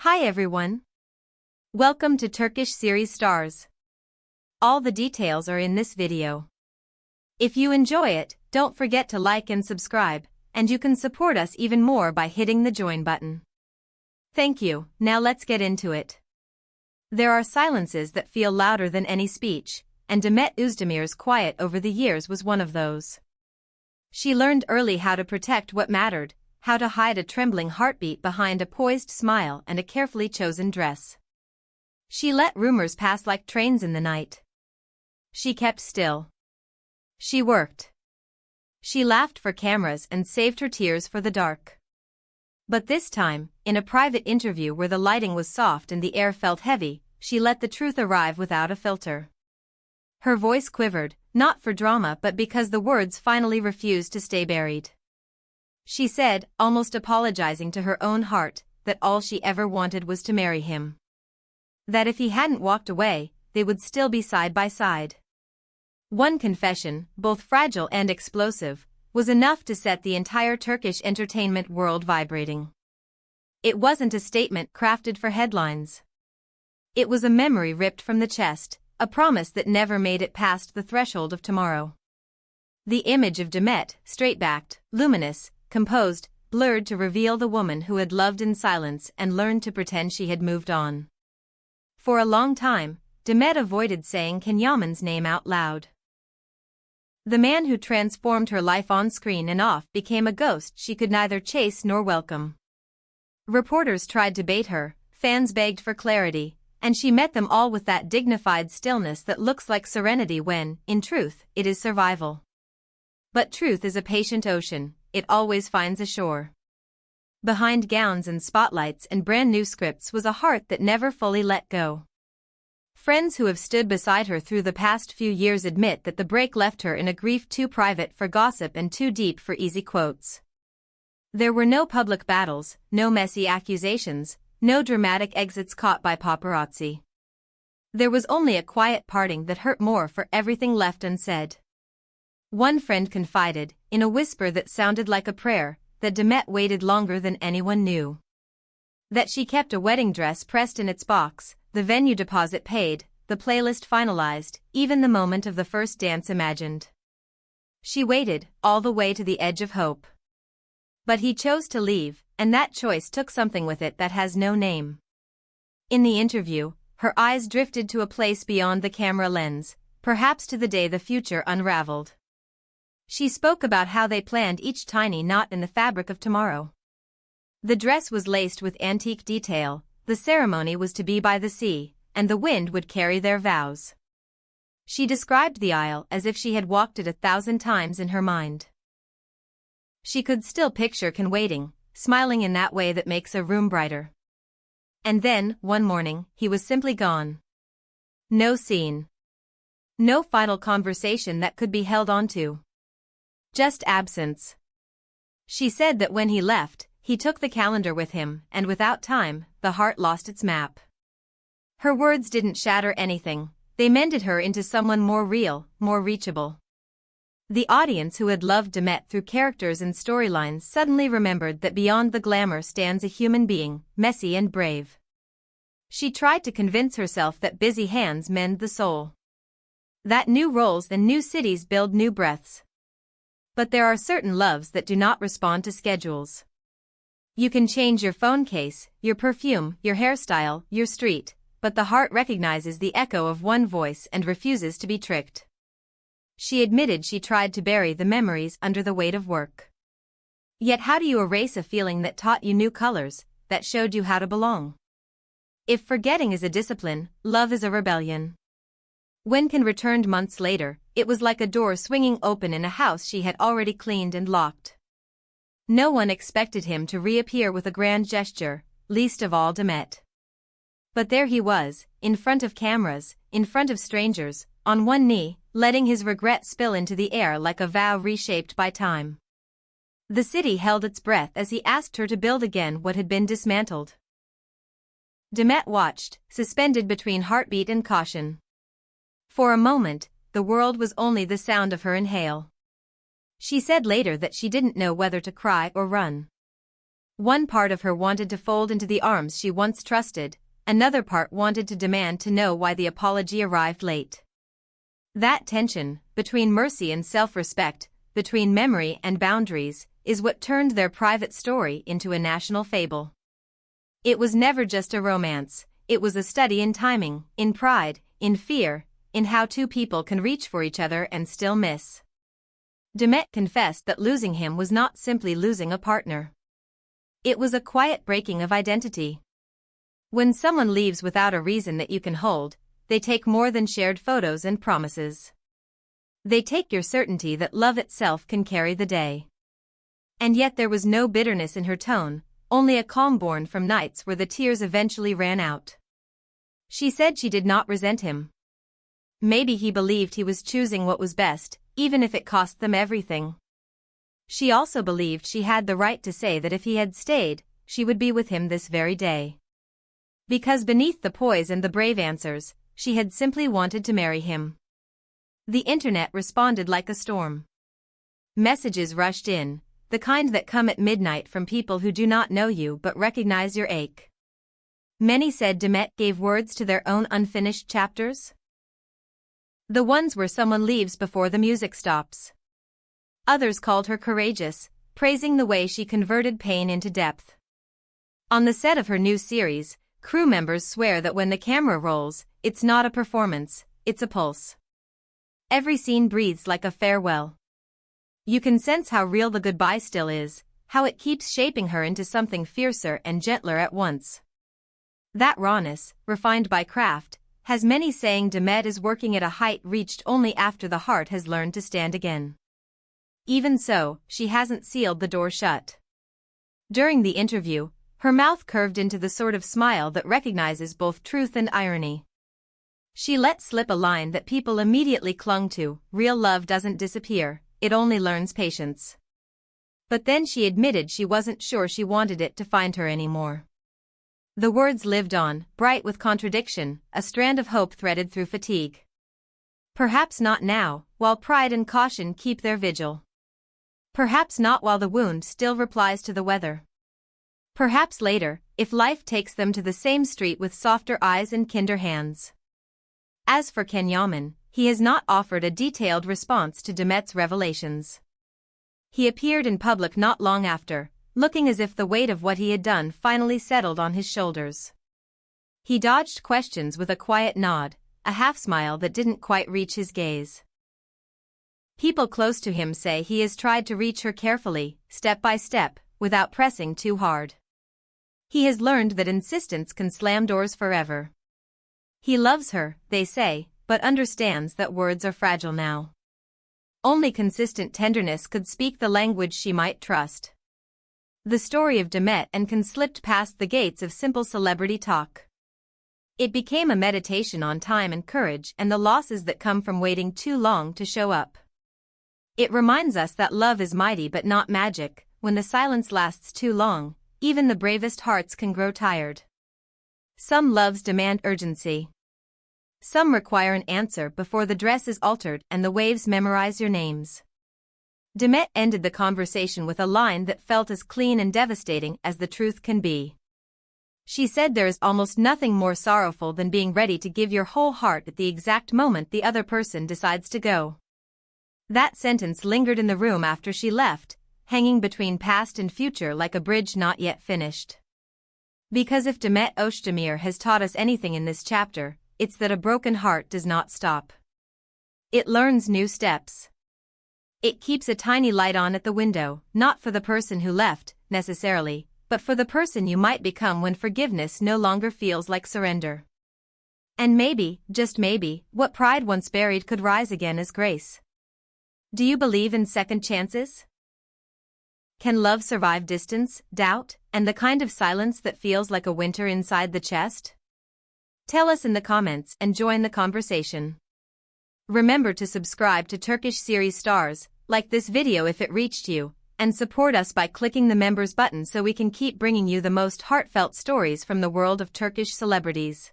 Hi everyone. Welcome to Turkish series stars. All the details are in this video. If you enjoy it, don't forget to like and subscribe, and you can support us even more by hitting the join button. Thank you. Now let's get into it. There are silences that feel louder than any speech, and Demet Özdemir's quiet over the years was one of those. She learned early how to protect what mattered, how to hide a trembling heartbeat behind a poised smile and a carefully chosen dress. She let rumors pass like trains in the night. She kept still. She worked. She laughed for cameras and saved her tears for the dark. But this time, in a private interview where the lighting was soft and the air felt heavy, she let the truth arrive without a filter. Her voice quivered, not for drama but because the words finally refused to stay buried. She said, almost apologizing to her own heart, that all she ever wanted was to marry him. That if he hadn't walked away, they would still be side by side. One confession, both fragile and explosive, was enough to set the entire Turkish entertainment world vibrating. It wasn't a statement crafted for headlines. It was a memory ripped from the chest, a promise that never made it past the threshold of tomorrow. The image of Demet, straight-backed, luminous, composed, blurred to reveal the woman who had loved in silence and learned to pretend she had moved on. For a long time, Demet avoided saying Kenan's name out loud. The man who transformed her life on screen and off became a ghost she could neither chase nor welcome. Reporters tried to bait her, fans begged for clarity, and she met them all with that dignified stillness that looks like serenity when, in truth, it is survival. But truth is a patient ocean. It always finds a shore. Behind gowns and spotlights and brand new scripts was a heart that never fully let go. Friends who have stood beside her through the past few years admit that the break left her in a grief too private for gossip and too deep for easy quotes. There were no public battles, no messy accusations, no dramatic exits caught by paparazzi. There was only a quiet parting that hurt more for everything left unsaid. One friend confided, in a whisper that sounded like a prayer, that Demet waited longer than anyone knew. That she kept a wedding dress pressed in its box, the venue deposit paid, the playlist finalized, even the moment of the first dance imagined. She waited, all the way to the edge of hope. But he chose to leave, and that choice took something with it that has no name. In the interview, her eyes drifted to a place beyond the camera lens, perhaps to the day the future unraveled. She spoke about how they planned each tiny knot in the fabric of tomorrow. The dress was laced with antique detail, the ceremony was to be by the sea, and the wind would carry their vows. She described the aisle as if she had walked it 1,000 times in her mind. She could still picture Kenan waiting, smiling in that way that makes a room brighter. And then, one morning, he was simply gone. No scene. No final conversation that could be held onto. Just absence. She said that when he left, he took the calendar with him, and without time, the heart lost its map. Her words didn't shatter anything, they mended her into someone more real, more reachable. The audience who had loved Demet through characters and storylines suddenly remembered that beyond the glamour stands a human being, messy and brave. She tried to convince herself that busy hands mend the soul. That new roles and new cities build new breaths. But there are certain loves that do not respond to schedules. You can change your phone case, your perfume, your hairstyle, your street, but the heart recognizes the echo of one voice and refuses to be tricked. She admitted she tried to bury the memories under the weight of work. Yet how do you erase a feeling that taught you new colors, that showed you how to belong? If forgetting is a discipline, love is a rebellion. When Kenan returned months later, it was like a door swinging open in a house she had already cleaned and locked. No one expected him to reappear with a grand gesture, least of all Demet. But there he was, in front of cameras, in front of strangers, on one knee, letting his regret spill into the air like a vow reshaped by time. The city held its breath as he asked her to build again what had been dismantled. Demet watched, suspended between heartbeat and caution. For a moment, the world was only the sound of her inhale. She said later that she didn't know whether to cry or run. One part of her wanted to fold into the arms she once trusted, another part wanted to demand to know why the apology arrived late. That tension, between mercy and self-respect, between memory and boundaries, is what turned their private story into a national fable. It was never just a romance, it was a study in timing, in pride, in fear, in how two people can reach for each other and still miss. Demet confessed that losing him was not simply losing a partner. It was a quiet breaking of identity. When someone leaves without a reason that you can hold, they take more than shared photos and promises. They take your certainty that love itself can carry the day. And yet there was no bitterness in her tone, only a calm born from nights where the tears eventually ran out. She said she did not resent him. Maybe he believed he was choosing what was best, even if it cost them everything. She also believed she had the right to say that if he had stayed, she would be with him this very day. Because beneath the poise and the brave answers, she had simply wanted to marry him. The internet responded like a storm. Messages rushed in, the kind that come at midnight from people who do not know you but recognize your ache. Many said Demet gave words to their own unfinished chapters. The ones where someone leaves before the music stops. Others called her courageous, praising the way she converted pain into depth. On the set of her new series, crew members swear that when the camera rolls, it's not a performance, it's a pulse. Every scene breathes like a farewell. You can sense how real the goodbye still is, how it keeps shaping her into something fiercer and gentler at once. That rawness, refined by craft, has many saying Demet is working at a height reached only after the heart has learned to stand again. Even so, she hasn't sealed the door shut. During the interview, her mouth curved into the sort of smile that recognizes both truth and irony. She let slip a line that people immediately clung to: real love doesn't disappear, it only learns patience. But then she admitted she wasn't sure she wanted it to find her anymore. The words lived on, bright with contradiction, a strand of hope threaded through fatigue. Perhaps not now, while pride and caution keep their vigil. Perhaps not while the wound still replies to the weather. Perhaps later, if life takes them to the same street with softer eyes and kinder hands. As for Kenan, he has not offered a detailed response to Demet's revelations. He appeared in public not long after, looking as if the weight of what he had done finally settled on his shoulders. He dodged questions with a quiet nod, a half-smile that didn't quite reach his gaze. People close to him say he has tried to reach her carefully, step by step, without pressing too hard. He has learned that insistence can slam doors forever. He loves her, they say, but understands that words are fragile now. Only consistent tenderness could speak the language she might trust. The story of Demet and Kenan slipped past the gates of simple celebrity talk. It became a meditation on time and courage and the losses that come from waiting too long to show up. It reminds us that love is mighty but not magic. When the silence lasts too long, even the bravest hearts can grow tired. Some loves demand urgency. Some require an answer before the dress is altered and the waves memorize your names. Demet ended the conversation with a line that felt as clean and devastating as the truth can be. She said there is almost nothing more sorrowful than being ready to give your whole heart at the exact moment the other person decides to go. That sentence lingered in the room after she left, hanging between past and future like a bridge not yet finished. Because if Demet Özdemir has taught us anything in this chapter, it's that a broken heart does not stop. It learns new steps. It keeps a tiny light on at the window, not for the person who left, necessarily, but for the person you might become when forgiveness no longer feels like surrender. And maybe, just maybe, what pride once buried could rise again as grace. Do you believe in second chances? Can love survive distance, doubt, and the kind of silence that feels like a winter inside the chest? Tell us in the comments and join the conversation. Remember to subscribe to Turkish Series Stars, like this video if it reached you, and support us by clicking the members button so we can keep bringing you the most heartfelt stories from the world of Turkish celebrities.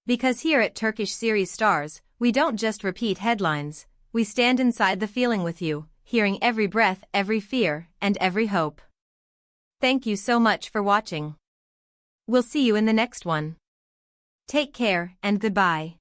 Because here at Turkish Series Stars, we don't just repeat headlines, we stand inside the feeling with you, hearing every breath, every fear, and every hope. Thank you so much for watching. We'll see you in the next one. Take care and goodbye.